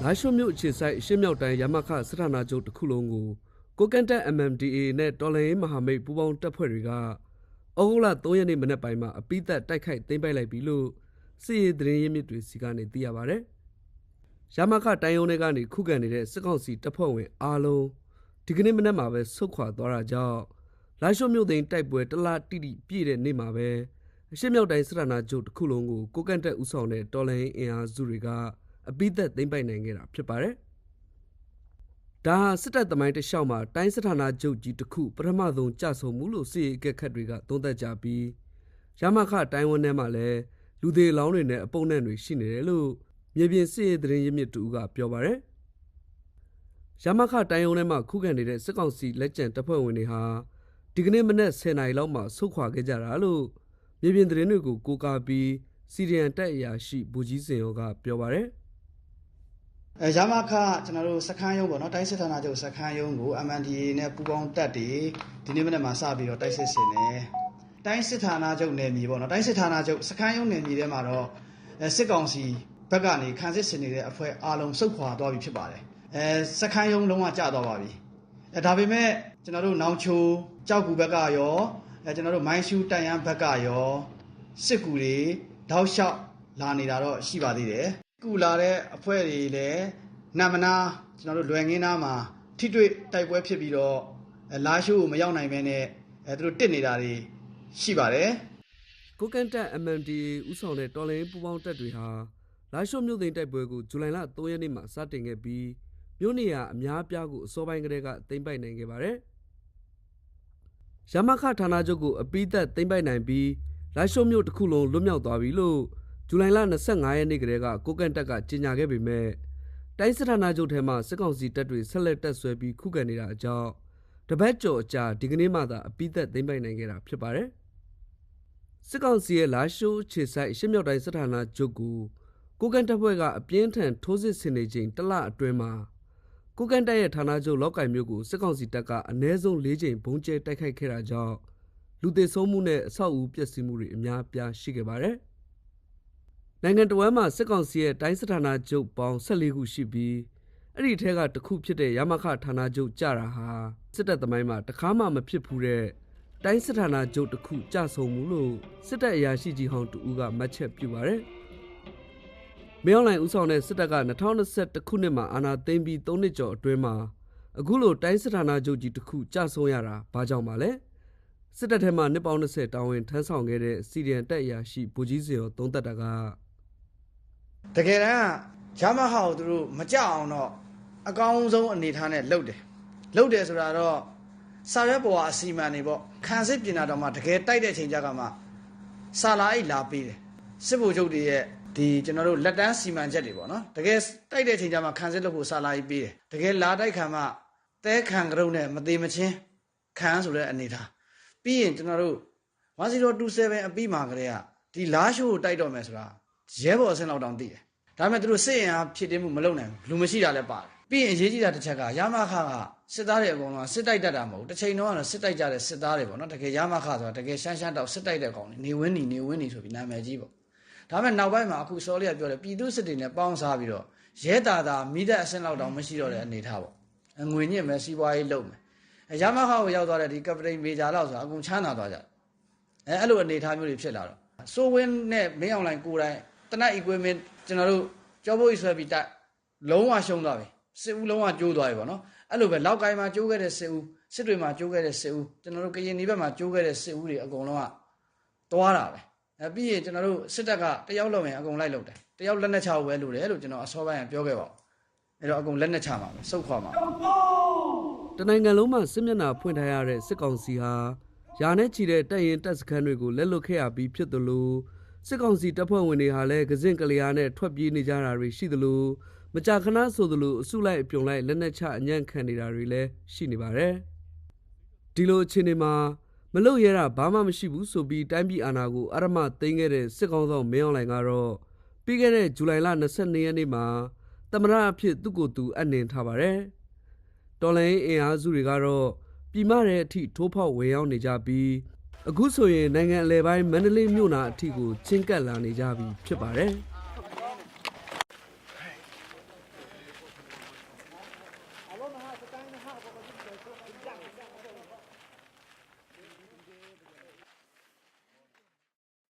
လာရှုမြို့အခြေဆိုင်ရှင်းမြောက်တိုင်းရမခစထနာချုပ်တစ်ခုလုံးကိုကိုကန်တက် MMDA နဲ့တော်လှန်ရေးမဟာမိတ်ပူးပေါင်းတပ်ဖွဲ့တွေကဩဂုတ်လ3ရက်နေ့မနက်ပိုင်းမှာအပိသက်တိုက်ခိုက်သိမ်းပိုက်လိုက်ပြီလို့စစ်ရေးသတင်းရင်းမြစ်တွေစီကနေသိရပါဗျ။ရမခတိုင်းရုံးတွေကနေခုခံနေတဲ့စစ်ကောင်စီတပ်ဖွဲ့ဝင်အားလုံးဒီကနေ့မနက်မှာပဲဆုတ်ခွာသွားတာကြောင့်လာရှုမြို့သိမ်းတိုက်ပွဲတလတိတိပြည့်တဲ့နေ့မှာပဲအရှင်းမြောက်တိုင်းစထနာချုပ်တစ်ခုလုံးကိုကိုကန်တက်ဦးဆောင်တဲ့တော်လှန်ရေးအင်အားစုတွေကအပိသက်သိမ်းပိုက်နိုင်ခဲ့တာဖြစ်ပါတယ်။ဒါဟာစစ်တပ်သမိုင်းတစ်လျှောက်မှာတိုင်းစစ်ဌာနချုပ်ကြီးတစ်ခုပထမဆုံးကြဆုံမှုလို့စစ်ရေးအကဲခတ်တွေကသုံးသပ်ကြပြီးရမခတိုင်းဝန်ထဲမှာလည်းလူသေးလောင်းတွေနဲ့အပုံနဲ့တွေရှိနေတယ်လို့မြေပြင်စစ်ရေးသတင်းရင်းမြစ်တူကပြောပါတယ်။ရမခတိုင်းဝန်ထဲမှာခုခံနေတဲ့စစ်ကောင်စီလက်ကျန်တပ်ဖွဲ့ဝင်တွေဟာဒီကနေ့မနက်10:00 နာရီလောက်မှာဆုတ်ခွာခဲ့ကြတာလို့မြေပြင်သတင်းတွေကိုကိုးကားပြီးစီရီယန်တပ်အရာရှိဘူကြီးစင်ရောကပြောပါတယ်။ရမခကျွန်တော်တို့စခန်းရုံးပေါ့နော်တိုင်းစစ်ဌာနချုပ်စခန်းရုံးကို MNDA နဲ့ပူးပေါင်းတပ်တွေဒီနေ့မနက်မှာစပြီးတော့တိုက်စစ်ဆင်တယ်တိုင်းစစ်ဌာနချုပ်နယ်မြေပေါ့နော်တိုင်းစစ်ဌာနချုပ်စခန်းရုံးနယ်မြေထဲမှာတော့စစ်ကောင်စီဘက်ကနေခံစစ်ဆင်နေတဲ့အဖွဲ့အားလုံးစုခွာသွားပြီဖြစ်ပါတယ်စခန်းရုံးလုံးဝကျသွားပါပြီဒါပေမဲ့ကျွန်တော်တို့နောင်ချိုကြောက်ကူဘက်ကရောကျွန်တော်တို့မိုင်းရှူတိုင်ရန်ဘက်ကရောစစ်ကူတွေတောက်လျှောက်လာနေတာတော့ရှိပါသေးတယ်ကူလာတဲ့အဖွဲ့တွေလည်းနမနာကျွန်တော်တို့လွယ်ငင်းသားမှာထိတွေ့တိုက်ပွဲဖြစ်ပြီးတော့လာရှိုးကိုမရောက်နိုင်ဘဲနဲ့သူတို့တစ်နေတာတွေရှိပါတယ်ကိုကန်တက် MMDA ဦးဆောင်တဲ့တော်လှန်ရေးပူးပေါင်းတပ်တွေဟာလာရှိုးမြို့သိမ်းတိုက်ပွဲကိုဇူလိုင်လ3ရက်နေ့မှာစတင်ခဲ့ပြီးမြို့နေရာအများပြားကိုအစောပိုင်းကတည်းကသိမ်းပိုက်နိုင်ခဲ့ပါတယ်ရမခဌာနချုပ်ကိုအပိသက်သိမ်းပိုက်နိုင်ပြီးလာရှိုးမြို့တစ်ခုလုံးလွတ်မြောက်သွားပြီလို့ဇူလိုင်လ25ရက်နေ့ကတည်းကကိုကန်တက်ကကြေညာခဲ့ပေမဲ့တိုင်းစစ်ဌာနချုပ်ထဲမှာစစ်ကောင်စီတပ်တွေဆက်လက်တပ်ဆွဲပြီးခုခံနေတာအကြောင်းတပတ်ကျော်အကြာဒီကနေ့မှသာအပိသက်သိမ်းပိုက်နိုင်ခဲ့တာဖြစ်ပါတယ်။စစ်ကောင်စီရဲ့လာရှိုးခြေဆိုင်ရှင်းမြောက်တိုင်းစစ်ဌာနချုပ်ကိုကန်တပ်ဖွဲ့ကအပြင်းထန်ထိုးစစ်ဆင်နေချိန်တလအတွင်းမှာကိုကန်တပ်ရဲ့ဌာနချုပ်လောက်ကိုင်မြို့ကိုစစ်ကောင်စီတပ်ကအနည်းဆုံး၄ချိန်ဘုံကျဲတိုက်ခိုက်ခဲ့တာကြောင့်လူသေဆုံးမှုနဲ့အဆောက်အဦပျက်စီးမှုတွေအများပြားရှိခဲ့ပါတယ်။နိုင်ငံတော်ဝန်မှစစ်ကောင်စီရဲ့တိုင်းစစ်ဌာနချုပ်ပေါင်း14ခုရှိပြီးအဲ့ဒီထဲကတစ်ခုဖြစ်တဲ့ရမခဌာနချုပ်ကြတာဟာစစ်တပ်သမိုင်းမှာတခါမှမဖြစ်ဘူးတဲ့တိုင်းစစ်ဌာနချုပ်တစ်ခုကြဆုံမှုလို့စစ်တပ်အရာရှိကြီးဟောင်းတူဦးကမှတ်ချက်ပြုပါတယ်။မြောင်းလိုင်ဦးဆောင်တဲ့စစ်တပ်က2021ခုနှစ်မှာအာဏာသိမ်းပြီး3နှစ်ကျော်အတွင်းမှာအခုလိုတိုင်းစစ်ဌာနချုပ်ကြီးတစ်ခုကြဆုံရတာဘာကြောင့်ပါလဲ။စစ်တပ်ထဲမှာနှစ်ပေါင်း20တာဝန်ထမ်းဆောင်ခဲ့တဲ့စီရီယန်တပ်အရာရှိဘူကြီးစေရောသုံးသက်တာကတကယ်တမ်းရမခကိုသူတို့မကြအောင်တော့အကောင်းဆုံးအနေထားနဲ့လှုပ်တယ်ဆိုတာတော့စာရွက်ပေါ်အစီမံနေပေါ့ခံစစ်ပြင်တာတော့မှတကယ်တိုက်တဲ့အချိန်ကြကမှစာလာအိတ်လာပေးတယ်စစ်ဗိုလ်ချုပ်တွေရဲ့ဒီကျွန်တော်တို့လက်တန်းစီမံချက်တွေပေါ့နော်တကယ်တိုက်တဲ့အချိန်ကြမှာခံစစ်လုပ်ဖို့စာလာအိတ်ပေးတယ်တကယ်လာတိုက်ခံမှသဲခံကြုံနဲ့မသေးမချင်းခံဆိုတဲ့အနေထားပြီးရင်ကျွန်တော်တို့1027အပြီးမှာကလေးကဒီလာရှိုးကိုတိုက်တော့မယ်ဆိုတာရဲဘော်အဆင့်လောက်တောင်သိတယ်ဒါပေမဲ့သူတို့စစ်ရင်အားဖြစ်တင်းမှုမလုပ်နိုင်ဘူးလူမရှိတာလည်းပါတယ်ပြီးရင်အရေးကြီးတာတစ်ချက်ကရမခကစစ်သားတွေအကုန်လုံးစစ်တိုက်တတ်တာမဟုတ်တစ်ချိန်တော့စစ်တိုက်ကြတဲ့စစ်သားတွေပေါ့နော်တကယ်ရမခဆိုတာတကယ်ရှမ်းတောက်စစ်တိုက်တဲ့ကောင်နေဝင်းနေဆိုပြီးနာမည်ကြီးပေါ့ဒါပေမဲ့နောက်ပိုင်းမှာအခုစောလေးကပြောတယ်ပြည်သူစစ်တွေနဲ့ပေါင်းစားပြီးတော့ရဲတာမိသက်အဆင့်လောက်တောင်မရှိတော့တဲ့အနေထားပေါ့ငွေညစ်မယ်စီးပွားရေးလုပ်မယ်ရမခကိုရောက်သွားတဲ့ဒီကပတိန်မေဂျာလောက်ဆိုတာအကုန်ချမ်းသာသွားကြအဲ့လိုအနေထားမျိုးတွေဖြစ်လာတော့စိုးဝင်းနဲ့မင်းအောင်လှိုင်ကိုယ်တိုင်တနက် equipment ကျွန်တော်တို့ကြောဘိုးကြီးဆွဲပြီးတိုက်လုံးဝရှုံးသွားပြီစစ်ဦးလုံးဝကျိုးသွားပြီပေါ့နော်အဲ့လိုပဲလောက်ကိုင်းမှာကျိုးခဲ့တဲ့စစ်ဦးစစ်တွေမှာကျိုးခဲ့တဲ့စစ်ဦးကျွန်တော်တို့ကရင်ပြည်ဘက်မှာကျိုးခဲ့တဲ့စစ်ဦးတွေအကုန်လုံးကသွားတာပဲပြီးရင်ကျွန်တော်တို့စစ်တပ်ကတယောက်လောက်ရင်အကုန်လိုက်လုပ်တယ်တယောက်လက်နဲ့ချဝဲလို့တယ်လို့ကျွန်တော်အစောပိုင်းကပြောခဲ့ပါဦးအဲ့တော့အကုန်လက်နဲ့ချမှာပဲစုတ်ခွာမှာတနိုင်ငံလုံးမှာစစ်မျက်နှာဖွင့်ထားရတဲ့စစ်ကောင်စီဟာယာနဲ့ချီတဲ့တပ်ရင်တပ်စခန်းတွေကိုလက်လွတ်ခဲ့ရပြီးဖြစ်သလိုစစ်ကောင်စီတပ်ဖွဲ့ဝင်တွေဟာလည်းကစင့်ကလျာနဲ့ထွက်ပြေးနေကြတာတွေရှိသလိုမကြာခဏဆိုသလိုအစုလိုက်အပြုံလိုက်လက်နက်ချအညံ့ခံနေတာတွေလည်းရှိနေပါတယ်။ဒီလိုအခြေအနေမှာမလွတ်ရတာဘာမှမရှိဘူးဆိုပြီးတိုင်းပြည်အာဏာကိုအရမသိမ်းခဲ့တဲ့စစ်ကောင်ဆောင်မင်းအောင်လှိုင်ကတော့ပြီးခဲ့တဲ့ဇူလိုင်လ22ရက်နေ့မှာသမရအဖြစ်သူ့ကိုယ်သူအနှင်ထားပါတယ်။တော်လိုင်းအင်အားစုတွေကတော့ပြည်မတဲ့အထိထိုးဖောက်ဝေရောက်နေကြပြီးအခုဆိုရင်နိုင်ငံအလဲပိုင်းမန္တလေးမြို့နာအထိကိုချင်းကပ်လာနေကြပြီဖြစ်ပါတယ်။我这个说，这样。